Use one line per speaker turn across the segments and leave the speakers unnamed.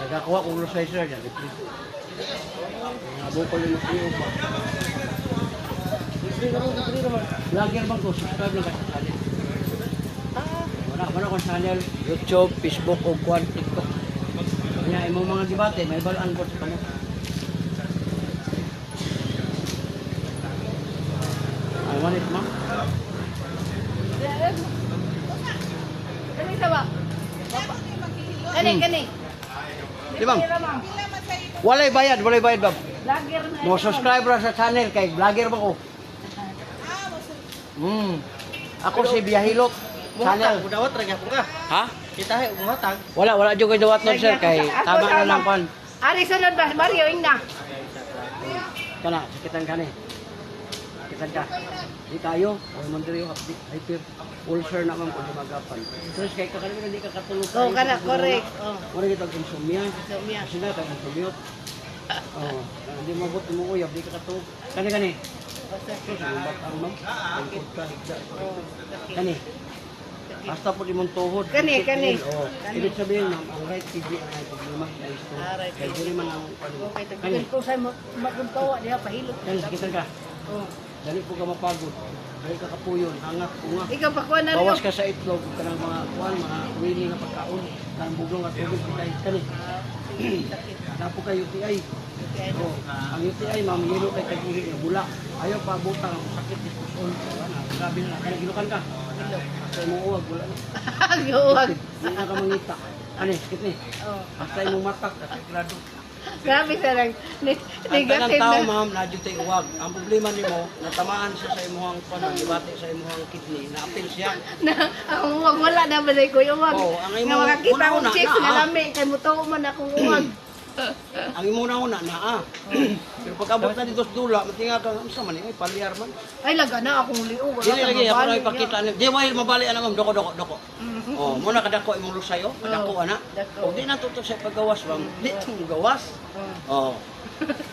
Nagkakuha kong rosizer dyan. Nabukol yung nasiyo pa. Vlogger bang ko? Subscribe lang ka sa channel. Wala kong channel. YouTube, Facebook, o Kwan, TikTok. Kanya imong mga debate, may balaan ko sa kamo. I want it, ma'am.
Kani sa ba? Kani.
Di bang? Walay bayad, bab.
Vlogger na.
Mo subscribe ra sa channel kay vlogger ba ko. Ako si Biyahilot channel.
Budawat ra gyapon ka.
Ha?
Kita hay umuhatag.
Wala jud kay dawat nun sir kay tama na lang pan.
Ari sunod ba? Mario ingna.
Kana sakitan ka ni. Sakitan ka. Di tayo, ay man diri hyper ulcer na man ko magapan. Terus kay ka kanina di ka katulog.
Oh, kana correct. Oh.
Mura kita insomnia.
So miya.
Kasi na tayo insomnia. Oh, hindi magot mo uyab di ka katulog. Kani. Kani. Basta po imong tuhod.
Kani.
Oh, ibig sabihin ma'am, ang right TV ay problema ay ito. Kaya dili man ang
Okay, tagin ko sa maguntawa diha pahilot.
Kani sakitan ka.
Oh.
Dali po ka mapagod. Dali ka kapuyon, hangat, unga.
Ikaw pa kuha na rin.
Bawas ka sa itlog, kanang mga kuwan, mga wili nga pagkaon, kanang buglong at tubig kay kani. Napo kay UTI. Oh, ang UTI ma'am, yelo kay tagili nga bula. Ayaw pa butang ang sakit diskusyon. Grabe na, kanang gilukan ka. Sa imong uwag, wala na.
Huwag.
Hindi na ka mangita. Ano, sakit ni.
Oh.
Basta imong matak, kasi grado.
Grabe sa lang.
Ang tanang
Negative
tao
na.
ma'am, nadyo tayo uwag. Ang problema nimo, natamaan siya sa imuhang panagibati sa imuhang kidney, naapil siya.
Na ang uwag wala na ba dai ko uwag.
Oh, ang
Nga
imo-
makakita
una-una,
kong chicks
na,
nga
ah.
lami kay mutuo man akong uwag.
Ang imuna-una na Pero pag abot na dito sa dula, matinga ka, ano sa man, ay palyar man.
Ay laga na akong liog. Wala
Dili
ka
lagi, ako
mabalik
na ipakita niya. Di mo mabali ana ma'am, doko.
Mhm.
Oh, muna kadako imong lusayo, kadako ana.
dako.
O di na tutok sa paggawas ma'am. Di mo gawas.
Oh.
Oh.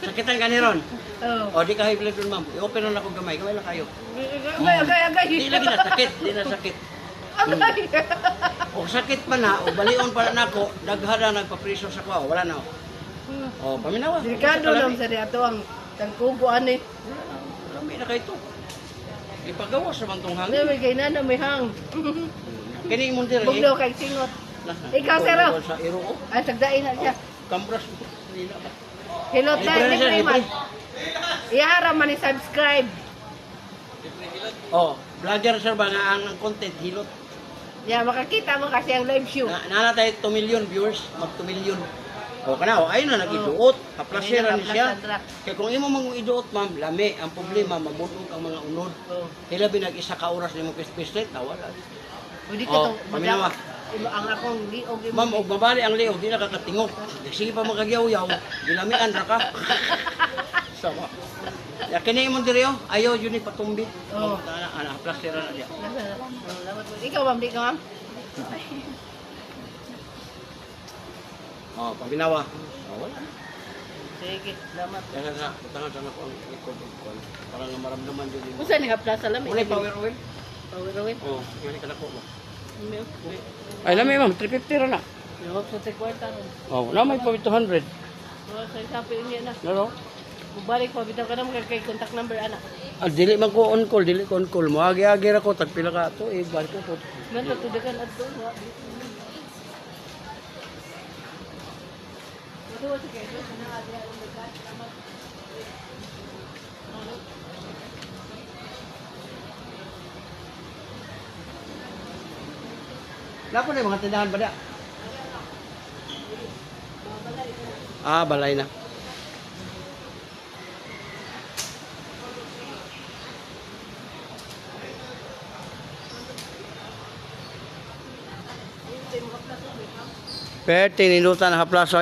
Sakitan ka ni ron.
Oh.
O di ka high blood ron ma'am. I-open na ako gamay lang kayo.
Agay.
Di lagi na sakit, di na sakit.
Agay.
O sakit pa na, o balion pa na nako, daghana nagpapriso sa kwa, wala na. O, paminawa.
Delikado lang sa diato ang tangkubo ani.
Lami na kayo ito. Ipagawas naman itong
Ano
hangin.
may kay nana may hang.
Kini mo diri.
Buglo kay singot. Ikaw, Sero.
Sa iro.
Ay sagdain na siya.
Kambras. Nila ba?
Hilot na
Libre
ni
siya,
Priman.
libre.
Ihara man ni subscribe.
Oh, vlogger sir ba nga ang content hilot.
Ya makakita mo kasi ang live show.
Nana tayo 2 million viewers, mag 2 million. O kana, o ayun na nagiduot, kaplasera ni siya. Kaya kung imo mang iduot ma'am, lami ang problema mabutog ang mga unod.
Oh.
Hilabi nag isa ka oras nimo pis-pislet, nawala.
Pwede
Oh,
ka to.
paminawa.
Ang akong liog.
Ma'am, og babali ang liog, di na kakatingog. Sige pa magagyaw-yaw, dilamian ra ka. Sama. Ya kini imong diri oh, ayaw yun ni patumbi.
Oh.
Ana, plastera na diya.
Ikaw ma'am, di ka ma'am?
Oh, pabinawa. Oh, wala.
Sige, salamat.
Kaya na, tangan sana ko ang likod ko. Para nga maramdaman din.
Kung saan nga plaza lamig?
Muna power oil.
Power away.
Oh, yan ka na ko. Ay, lami ma'am, 350 ra na.
Yung sa tikwarta ron.
Oh, na may pa 200.
Oh, sa sapi niya na.
Laro.
Bubalik pa, bitaw ka naman kay contact number, anak.
Ah, dili man ko on call, dili ko on call. Moagi-agi ra ko tag pila ka to, balik ko.
Ganto, tudagan at doon.
Lapo na yung mga tindahan ba da? Ah, balay na. Pero tinilutan na haplaso.